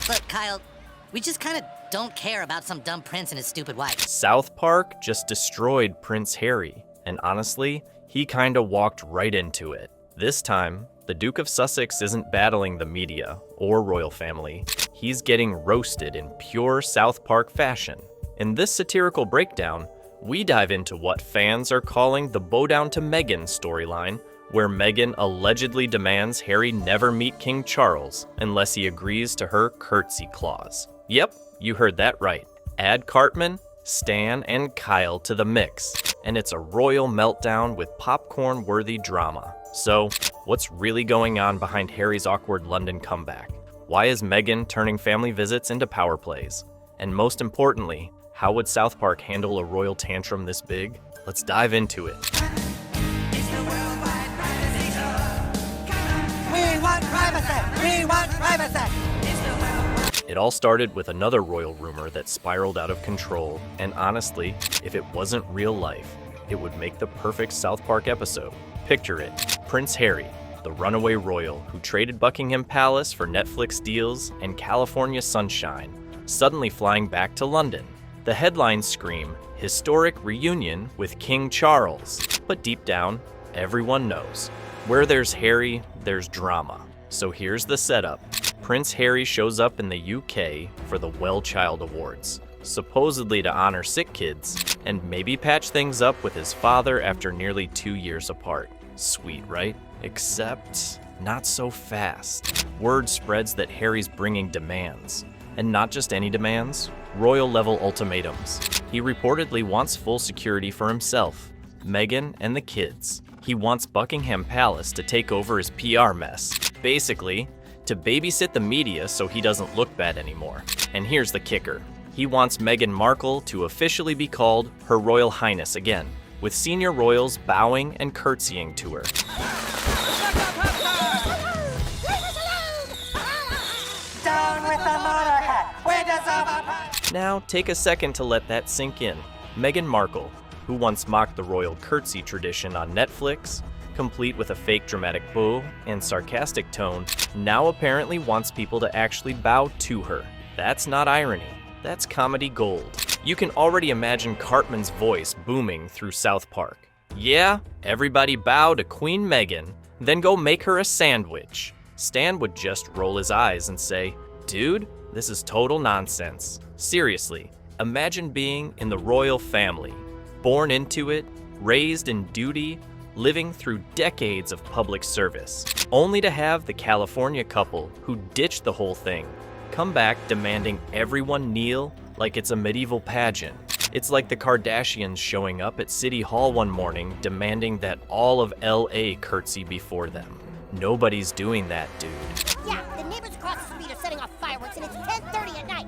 Look, Kyle, we just kind of don't care about some dumb prince and his stupid wife. South Park just destroyed Prince Harry, and honestly, he kinda walked right into it. This time, the Duke of Sussex isn't battling the media or royal family. He's getting roasted in pure South Park fashion. In this satirical breakdown, we dive into what fans are calling the Bow Down to Meghan storyline, where Meghan allegedly demands Harry never meet King Charles unless he agrees to her curtsy clause. Yep, you heard that right. Add Cartman, Stan, and Kyle to the mix, and it's a royal meltdown with popcorn-worthy drama. So, what's really going on behind Harry's awkward London comeback? Why is Meghan turning family visits into power plays? And most importantly, how would South Park handle a royal tantrum this big? Let's dive into it. We want privacy! We want privacy! It all started with another royal rumor that spiraled out of control, and honestly, if it wasn't real life, it would make the perfect South Park episode. Picture it, Prince Harry, the runaway royal who traded Buckingham Palace for Netflix deals and California sunshine, suddenly flying back to London. The headlines scream, historic reunion with King Charles. But deep down, everyone knows, where there's Harry, there's drama. So here's the setup. Prince Harry shows up in the UK for the Well Child Awards, supposedly to honor sick kids, and maybe patch things up with his father after nearly 2 years apart. Sweet, right? Except, not so fast. Word spreads that Harry's bringing demands. And not just any demands, royal-level ultimatums. He reportedly wants full security for himself, Meghan, and the kids. He wants Buckingham Palace to take over his PR mess. Basically, to babysit the media so he doesn't look bad anymore. And here's the kicker. He wants Meghan Markle to officially be called Her Royal Highness again, with senior royals bowing and curtsying to her. Down with the monarch! Windows open! Now, take a second to let that sink in. Meghan Markle, who once mocked the royal curtsy tradition on Netflix, complete with a fake dramatic bow and sarcastic tone, now apparently wants people to actually bow to her. That's not irony, that's comedy gold. You can already imagine Cartman's voice booming through South Park. Yeah, everybody bow to Queen Meghan, then go make her a sandwich. Stan would just roll his eyes and say, "Dude, this is total nonsense." Seriously, imagine being in the royal family, born into it, raised in duty, living through decades of public service, only to have the California couple who ditched the whole thing come back demanding everyone kneel like it's a medieval pageant. It's like the Kardashians showing up at City Hall one morning demanding that all of LA curtsy before them. Nobody's doing that, dude. Yeah, the neighbors across the street are setting off fireworks and it's 10:30 at night.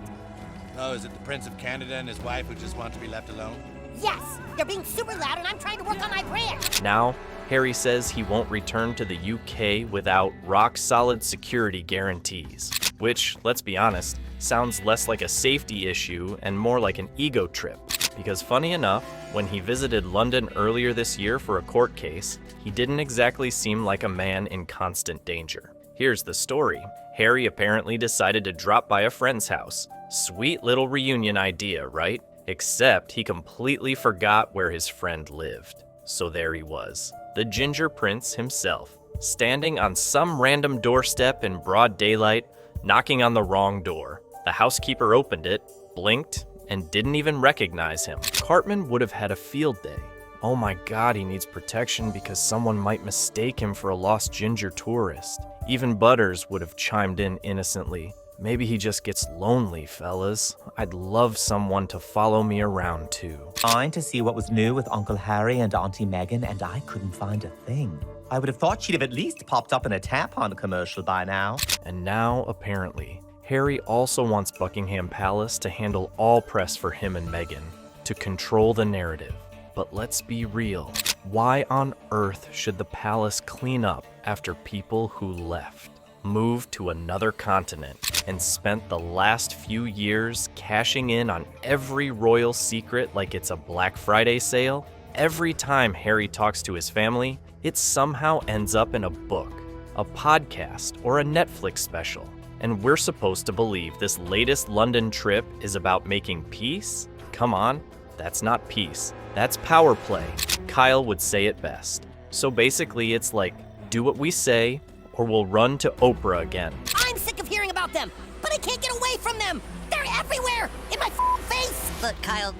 Oh, is it the Prince of Canada and his wife who just want to be left alone? Yes, they're being super loud and I'm trying to work on my brand. Now, Harry says he won't return to the UK without rock-solid security guarantees. Which, let's be honest, sounds less like a safety issue and more like an ego trip. Because funny enough, when he visited London earlier this year for a court case, he didn't exactly seem like a man in constant danger. Here's the story. Harry apparently decided to drop by a friend's house. Sweet little reunion idea, right? Except he completely forgot where his friend lived. So there he was, the Ginger Prince himself, standing on some random doorstep in broad daylight, knocking on the wrong door. The housekeeper opened it, blinked, and didn't even recognize him. Cartman would have had a field day. Oh my god, he needs protection because someone might mistake him for a lost ginger tourist. Even Butters would have chimed in innocently. Maybe he just gets lonely, fellas. I'd love someone to follow me around too. Trying to see what was new with Uncle Harry and Auntie Meghan, and I couldn't find a thing. I would have thought she'd have at least popped up in a tampon commercial by now. And now, apparently, Harry also wants Buckingham Palace to handle all press for him and Meghan, to control the narrative. But let's be real. Why on earth should the palace clean up after people who left, moved to another continent, and spent the last few years cashing in on every royal secret like it's a Black Friday sale? Every time Harry talks to his family, it somehow ends up in a book, a podcast, or a Netflix special. And we're supposed to believe this latest London trip is about making peace? Come on, that's not peace. That's power play. Kyle would say it best. So basically, it's like, do what we say, or we'll run to Oprah again. I'm sick of hearing about them, but I can't get away from them. They're everywhere, in my face. Look, Kyle,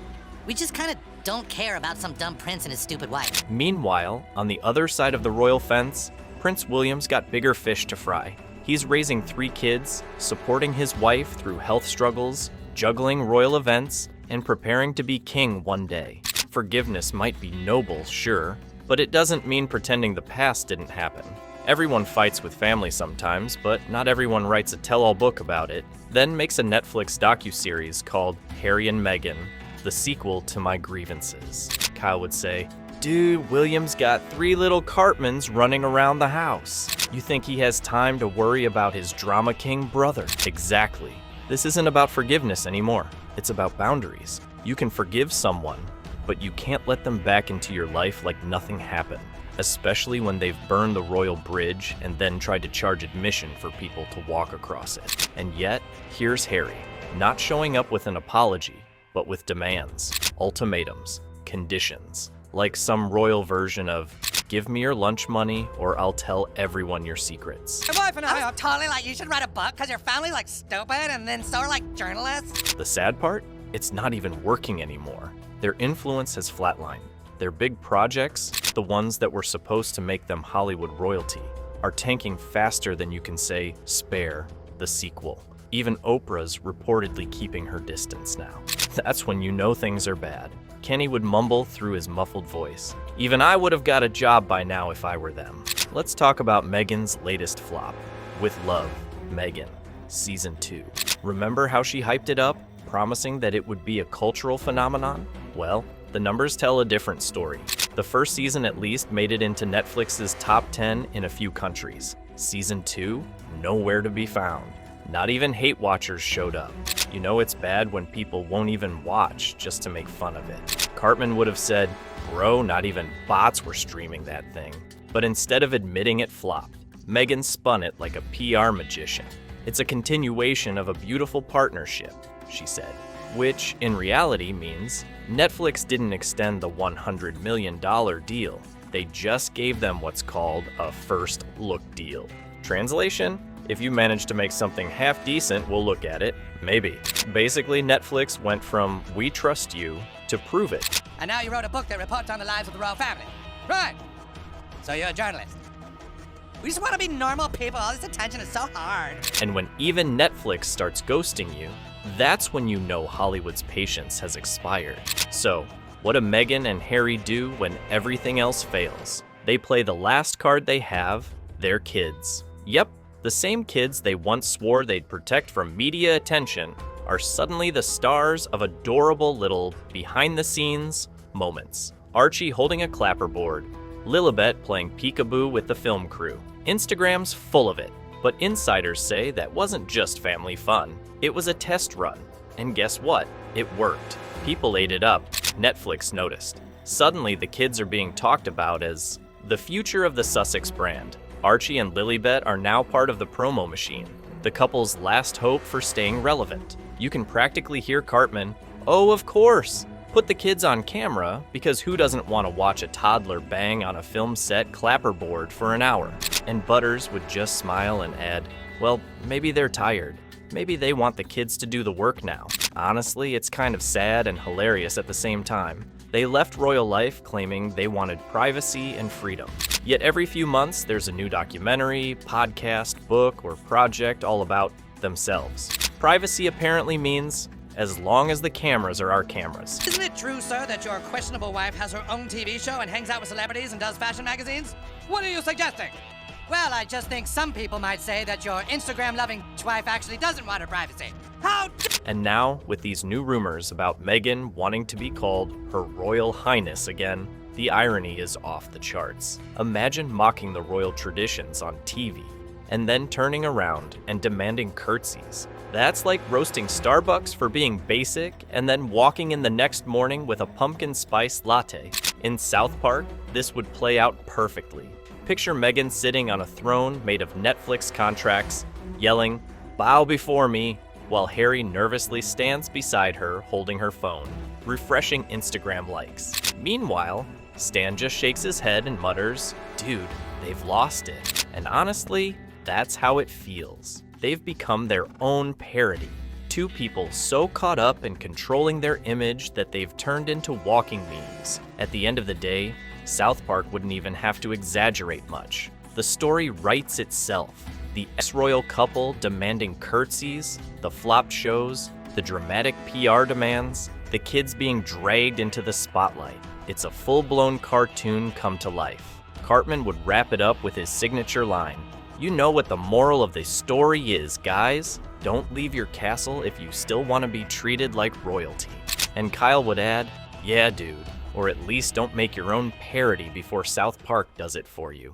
we just kind of don't care about some dumb prince and his stupid wife. Meanwhile, on the other side of the royal fence, Prince William's got bigger fish to fry. He's raising 3 kids, supporting his wife through health struggles, juggling royal events, and preparing to be king one day. Forgiveness might be noble, sure, but it doesn't mean pretending the past didn't happen. Everyone fights with family sometimes, but not everyone writes a tell-all book about it, then makes a Netflix docuseries called Harry and Meghan, the sequel to my grievances. Kyle would say, dude, William's got 3 little Cartmans running around the house. You think he has time to worry about his drama king brother? Exactly. This isn't about forgiveness anymore. It's about boundaries. You can forgive someone, but you can't let them back into your life like nothing happened, especially when they've burned the royal bridge and then tried to charge admission for people to walk across it. And yet, here's Harry, not showing up with an apology, but with demands, ultimatums, conditions, like some royal version of, give me your lunch money or I'll tell everyone your secrets. My wife and I are totally like, you should write a book because your family's like stupid and then so are like journalists. The sad part? It's not even working anymore. Their influence has flatlined. Their big projects, the ones that were supposed to make them Hollywood royalty, are tanking faster than you can say, Spare, the sequel. Even Oprah's reportedly keeping her distance now. That's when you know things are bad. Kenny would mumble through his muffled voice. Even I would have got a job by now if I were them. Let's talk about Meghan's latest flop. With Love, Meghan, Season 2. Remember how she hyped it up, promising that it would be a cultural phenomenon? Well, the numbers tell a different story. The first season at least made it into Netflix's top 10 in a few countries. Season 2, nowhere to be found. Not even hate watchers showed up. You know it's bad when people won't even watch just to make fun of it. Cartman would have said, bro, not even bots were streaming that thing. But instead of admitting it flopped, Meghan spun it like a PR magician. It's a continuation of a beautiful partnership, she said, which in reality means Netflix didn't extend the $100 million deal. They just gave them what's called a first look deal. Translation? If you manage to make something half decent, we'll look at it. Maybe. Basically, Netflix went from we trust you to prove it. And now you wrote a book that reports on the lives of the royal family. Right. So you're a journalist. We just want to be normal people. All this attention is so hard. And when even Netflix starts ghosting you, that's when you know Hollywood's patience has expired. So, what do Meghan and Harry do when everything else fails? They play the last card they have, their kids. Yep. The same kids they once swore they'd protect from media attention are suddenly the stars of adorable little behind-the-scenes moments. Archie holding a clapperboard, Lilibet playing peekaboo with the film crew. Instagram's full of it, but insiders say that wasn't just family fun. It was a test run. And guess what? It worked. People ate it up. Netflix noticed. Suddenly, the kids are being talked about as the future of the Sussex brand. Archie and Lilibet are now part of the promo machine, the couple's last hope for staying relevant. You can practically hear Cartman, oh, of course, put the kids on camera because who doesn't want to watch a toddler bang on a film set clapperboard for an hour? And Butters would just smile and add, well, maybe they're tired. Maybe they want the kids to do the work now. Honestly, it's kind of sad and hilarious at the same time. They left royal life claiming they wanted privacy and freedom. Yet every few months, there's a new documentary, podcast, book, or project all about themselves. Privacy apparently means as long as the cameras are our cameras. Isn't it true, sir, that your questionable wife has her own TV show and hangs out with celebrities and does fashion magazines? What are you suggesting? Well, I just think some people might say that your Instagram-loving wife actually doesn't want her privacy. How And now, with these new rumors about Meghan wanting to be called Her Royal Highness again, the irony is off the charts. Imagine mocking the royal traditions on TV, and then turning around and demanding curtsies. That's like roasting Starbucks for being basic, and then walking in the next morning with a pumpkin spice latte. In South Park, this would play out perfectly. Picture Meghan sitting on a throne made of Netflix contracts, yelling, bow before me, while Harry nervously stands beside her holding her phone, refreshing Instagram likes. Meanwhile, Stan just shakes his head and mutters, "Dude, they've lost it." And honestly, that's how it feels. They've become their own parody. Two people so caught up in controlling their image that they've turned into walking memes. At the end of the day, South Park wouldn't even have to exaggerate much. The story writes itself. The ex-royal couple demanding curtsies, the flopped shows, the dramatic PR demands, the kids being dragged into the spotlight. It's a full-blown cartoon come to life. Cartman would wrap it up with his signature line, "You know what the moral of the story is, guys. Don't leave your castle if you still want to be treated like royalty." And Kyle would add, "Yeah, dude. Or at least don't make your own parody before South Park does it for you."